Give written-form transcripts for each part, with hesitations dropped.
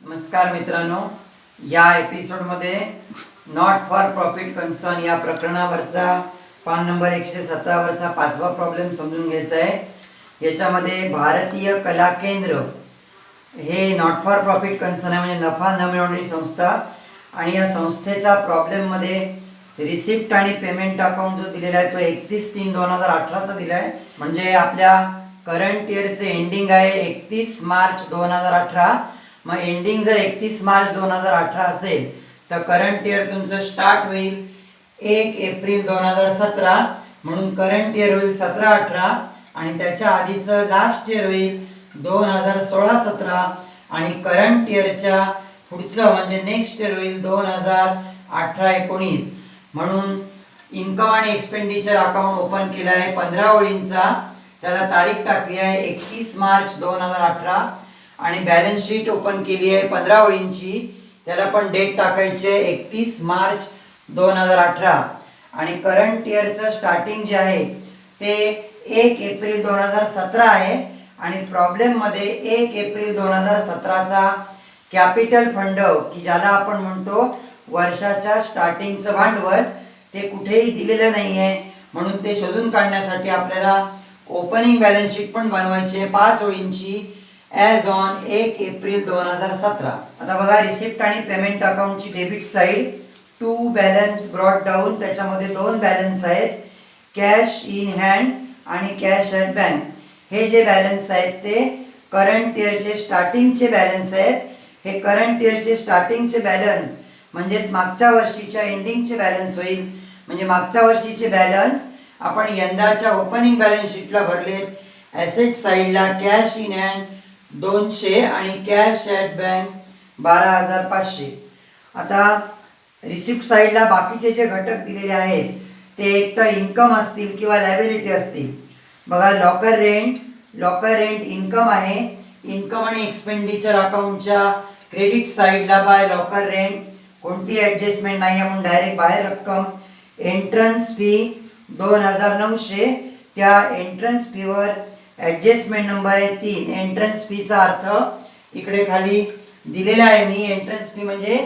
नमस्कार मित्रांनो, या एपिसोडमध्ये नॉट फॉर प्रॉफिट कन्सर्न या प्रकरणावरचा पान नंबर 117 वरचा पाचवा प्रॉब्लेम समजून घ्यायचा आहे। याच्यामध्ये भारतीय कला केंद्र हे नॉट फॉर प्रॉफिट कन्सर्न आहे, म्हणजे नफा न मिळवणारी संस्था, आणि या संस्थेचा प्रॉब्लेम मध्ये रिसिप्ट आणि पेमेंट अकाउंट जो दिलेला आहे तो 31/3/2018 चा दिला आहे। म्हणजे आपल्या करंट इयरचे एंडिंग आहे 31 मार्च 2018। मग एंडिंग जर 31 मार्च 2018 असेल तर करंट इयर तुमचं स्टार्ट होईल 1 एप्रिल 2017, म्हणून करंट इयर होईल 17-18, आणि त्याच्या आधीचं लास्ट इयर होईल 2016-17, आणि करंट इयरच्या पुढचं म्हणजे नेक्स्ट इयर होईल 2018-19। म्हणून इन्कम आणि एक्सपेंडिचर अकाउंट ओपन केला आहे 15 ओळींचा, त्याला तारीख टाकली आहे 31 मार्च 2018, आणि बॅलन्स शीट ओपन केली आहे 15 ओळींची, त्याला पण डेट टाकायची आहे 31 मार्च 2018, आणि करंट इयरचं स्टार्टिंग जे आहे ते 1 एप्रिल 2017 आहे, आणि प्रॉब्लेम मध्ये 1 एप्रिल 2017 चा कॅपिटल फंड की ज्याला आपण म्हणतो वर्षाच्या स्टार्टिंगचं भांडवल ते कुठेही दिलेलं नाहीये, म्हणून ते शोधून काढण्यासाठी आपल्याला ओपनिंग बॅलन्स शीट पण बनवायची आहे 5 ओळींची ॲज ऑन 1 एप्रिल 2017। आता बघा, रिसिप्ट आणि पेमेंट अकाउंटची debit side to balance brought down, त्याच्यामध्ये 2 बॅलन्स आहेत, कॅश इन हँड आणि कॅश ॲट बँक। हे जे बॅलन्स आहेत ते करंट इयरचे स्टार्टिंगचे बॅलन्स आहेत। हे करंट इयरचे स्टार्टिंगचे बॅलन्स म्हणजेच मागच्या वर्षीच्या एंडिंगचे बॅलन्स होईल, म्हणजे मागच्या वर्षीचे बॅलन्स आपण यंदाच्या ओपनिंग बॅलन्स शीटला भरलेत। ॲसेट साइडला कॅश इन हँड 200 आणि कॅश ॲट बँक 12,500। आता रिसिप्ट साइडला बाकीचे जे घटक दिलेले आहेत ते एक तर इन्कम असतील किंवा लायबिलिटी असतील। बघा, लॉकर रेंट इन्कम आहे, इन्कम आणि एक्सपेंडिचर अकाउंटच्या क्रेडिट साइडला बाय लॉकर रेंट कोणती ॲडजस्टमेंट नाही आहे म्हणून डायरेक्ट बाहेर रक्कम। एंट्रन्स फी 2,900, त्या एंट्रन्स फीवर ॲडजस्टमेंट नंबर आहे 3। एंट्रन्स फीचा अर्थ इकडे खाली दिलेला आहे मी। एंट्रन्स फी म्हणजे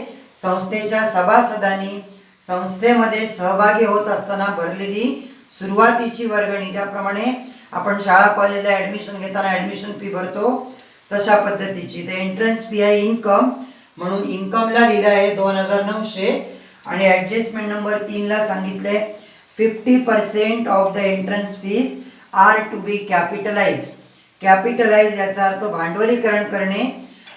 संस्थेच्या सभासदांनी संस्थेमध्ये सहभागी होत असताना भरलेली सुरुवातीची वर्गणी, ज्याप्रमाणे आपण शाळा कॉलेजला ॲडमिशन घेताना ॲडमिशन फी भरतो तशा पद्धतीची। तर एंट्रन्स फी आहे इन्कम, म्हणून इन्कमला लिहिलं आहे 2,900, आणि ॲडजस्टमेंट नंबर 3 ला सांगितले 50% of the entrance fees are to be capitalize. Capitalize याचा अर्थ भांडवलीकरण करणे,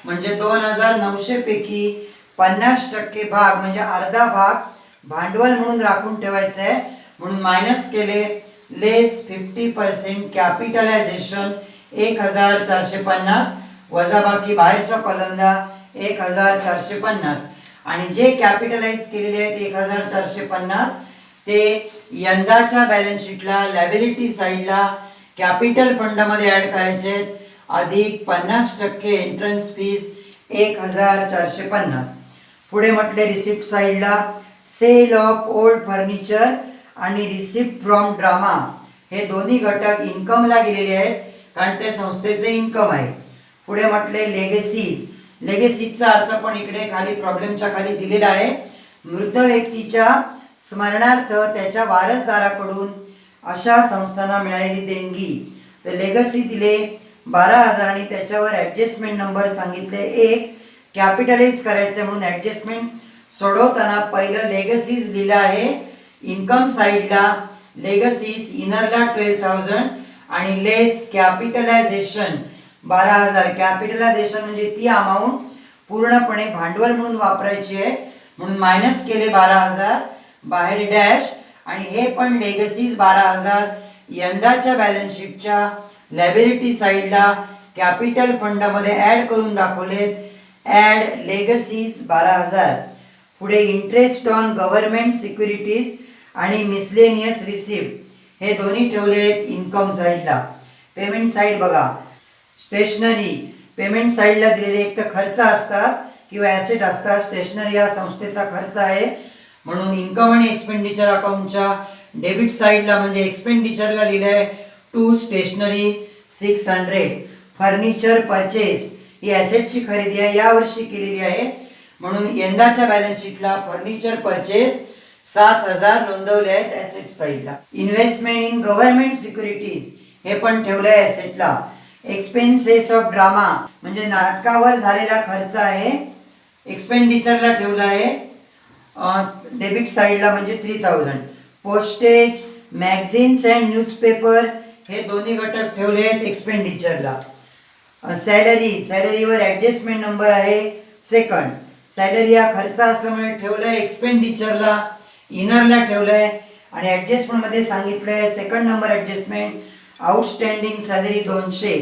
म्हणजे 2,900 पैकी 50% भाग म्हणजे अर्धा भाग भांडवल म्हणून राखून ठेवायचं आहे, म्हणून मायनस केले लेस 50% कॅपिटलायझेशन 1,450 वजा बाकी बाहेरच्या कॉलमला 1,450, आणि जे कॅपिटलाइज केलेले आहेत 1,450 ते यंदाच्या बॅलन्स शीटला लायबिलिटी साइडला कॅपिटल फंड मध्ये ऍड करायचे अधिक 50% एंट्रन्स फीज 1,450। पुढे म्हटले रिसिप्ट साइडला सेल ऑफ ओल्ड फर्निचर आणि रिसिप्ट फ्रॉम ड्रामा हे दोन्ही घटक इन्कमला गेलेले आहेत कारण ते संस्थेचे इन्कम आहे। पुढे म्हटले लेगेसीजचा अर्थ पण इकडे खाली प्रॉब्लेमच्या खाली दिलेला आहे। मृत व्यक्तीच्या स्मरणार्थ त्याच्या वारसदाराकडून अशा संस्थांना मिळालेली देणगी, तर लेगसी दिले 12,000 आणि त्याच्यावर ॲडजस्टमेंट नंबर सांगितले 1। कॅपिटलाइज करायचे म्हणून ॲडजस्टमेंट सोडवताना पहिलं लेगसीज लिहिलं आहे इन्कम साइडला, लेगसीज इनरला 12,000 आणि लेस कॅपिटलायझेशन 12,000। कॅपिटलायझेशन म्हणजे ती अमाऊंट पूर्णपणे भांडवल म्हणून वापरायची आहे, म्हणून मायनस केले 12,000 बाहेर डॅश, आणि हे पण लेगसीज 12,000 यंदाच्या बॅलन्स शीटच्या लायबिलिटी साइडला कॅपिटल फंड मध्ये ऍड करून दाखवले, ऍड लेगसीज 12,000। पुढे इंटरेस्ट ऑन गव्हर्नमेंट सिक्युरिटीज आणि मिसलेनियस रिसिप्ट हे दोन्ही ठेवले आहेत इन्कम साइडला। पेमेंट साइड बघा, स्टेशनरी पेमेंट साइडला दिलेले एक तर खर्च असतात किंवा ॲसेट असतात। स्टेशनरी हा संस्थेचा खर्च आहे, म्हणून इन्कम आणि एक्सपेंडिचर अकाउंटच्या डेबिट साइडला म्हणजे एक्सपेंडिचरला लिहिलंय टू स्टेशनरी 600। फर्निचर परचेस ही ॲसेटची खरेदी आहे, यावर्षी केलेली आहे. म्हणून यंदाच्या बॅलन्स शीटला फर्निचर परचेस 7,000 नोंदवले आहेत ॲसेट साईडला. इन्व्हेस्टमेंट इन गव्हर्नमेंट सिक्युरिटीज हे पण ठेवलंय ॲसेटला. एक्सपेन्सेस ऑफ ड्रामा म्हणजे नाटकावर झालेला खर्च आहे, एक्सपेंडिचरला ठेवला आहे डेबिट साईडला म्हणजे 3,000. पोस्टेज, मॅगझिन्स अँड न्यूजपेपर हे दोन्ही घटक ठेवले आहेत एक्सपेंडिचरला. सॅलरीवर ॲडजस्टमेंट नंबर आहे सेकंड. सॅलरी हा खर्च असल्यामुळे ठेवलाय एक्सपेंडिचरला, इनरला ठेवलंय आणि ॲडजस्टमेंटमध्ये सांगितलंय second number adjustment outstanding salary 200.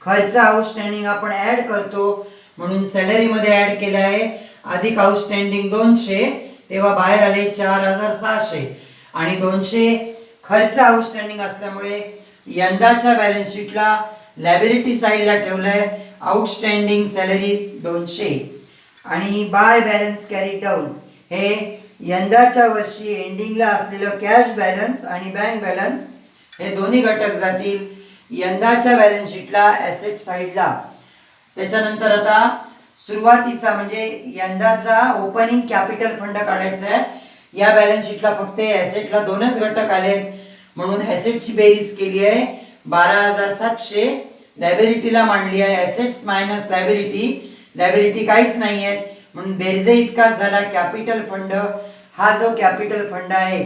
खर्च आउटस्टँडिंग आपण ॲड करतो म्हणून सॅलरीमध्ये ॲड केलं आहे अधिक आउटस्टँडिंग 200, तेव्हा बाहेर आले 4,600 आणि 200 खर्च आउटस्टँडिंग असल्यामुळे यंदाच्या बॅलन्स शीटला लायबिलिटी साईडला ठेवलंय आउटस्टँडिंग सॅलरीज 200 आणि बाय बॅलन्स कॅरी डाऊन हे यंदाच्या वर्षी एंडिंगला असलेलं कॅश बॅलन्स आणि बँक बॅलन्स हे दोन्ही घटक जातील यंदाच्या बॅलन्स शीटला ॲसेट साईडला. त्याच्यानंतर आता सुरुवातीचा म्हणजे यंदाचा ओपनिंग कॅपिटल फंड काढायचा आहे. या बॅलन्स शीटला फक्त ॲसेटला दोनच घटक आलेत म्हणून ॲसेटची बेरीज केली आहे 12,700. लायबिलिटीला मांडली आहे ॲसेट्स मायनस लायबिलिटी काहीच नाही आहे म्हणून बेरजे इतकाच झाला कॅपिटल फंड. हा जो कॅपिटल फंड आहे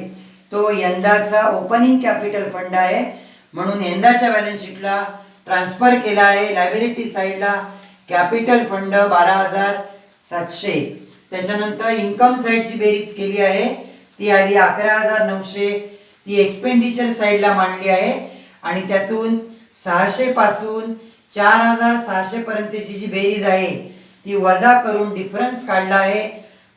तो यंदाचा ओपनिंग कॅपिटल फंड आहे म्हणून यंदाच्या बॅलन्स शीटला ट्रान्सफर केला आहे लायबिलिटी साईडला कॅपिटल फंड 12,700. त्याच्यानंतर इन्कम साईडची बेरीज केली आहे ती आली 11,900. ती एक्सपेंडिचर साईडला मांडली आहे आणि त्यातून 600 पासून 4,600 पर्यंतची जी बेरीज आहे ती वजा करून डिफरन्स काढला आहे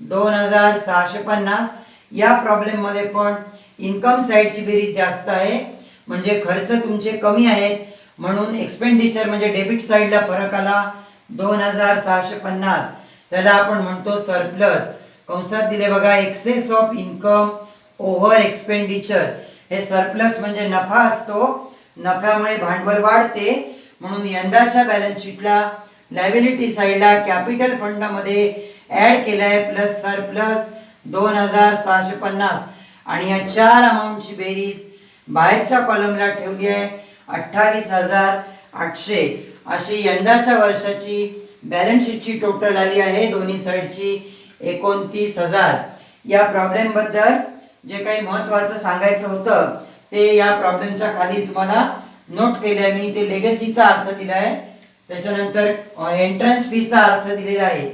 2,650. या प्रॉब्लेम मध्ये पण इन्कम साईडची बेरीज जास्त आहे म्हणजे खर्च तुमचे कमी आहेत म्हणून एक्सपेंडिचर म्हणजे डेबिट साईडला फरक आला 2,650. त्याला आपण म्हणतो सरप्लस. कंसात दिले बघा excess of income over expenditure. हे सरप्लस म्हणजे नफा असतो, नफ्यामुळे भांडवल वाढते म्हणून यंदाच्या बॅलन्स शीटला लायबिलिटी साईडला कॅपिटल फंड मध्ये ऍड केलाय प्लस सरप्लस 2,650 आणि या चार अमाऊंटची बेरीज बाहेरच्या कॉलमला ठेवली आहे 28,800. अशी यंदाच्या वर्षाची बॅलन्स शीटची टोटल आली आहे दोन्ही साईडची 29,000. या प्रॉब्लेम बद्दल जे काही महत्त्वाचं सांगायचं होतं ते या प्रॉब्लेमच्या खाली तुम्हाला नोट केले आहे मी. ते लेगसीचा अर्थ दिला आहे, त्याच्यानंतर एंट्रन्स फीचा अर्थ दिलेला आहे.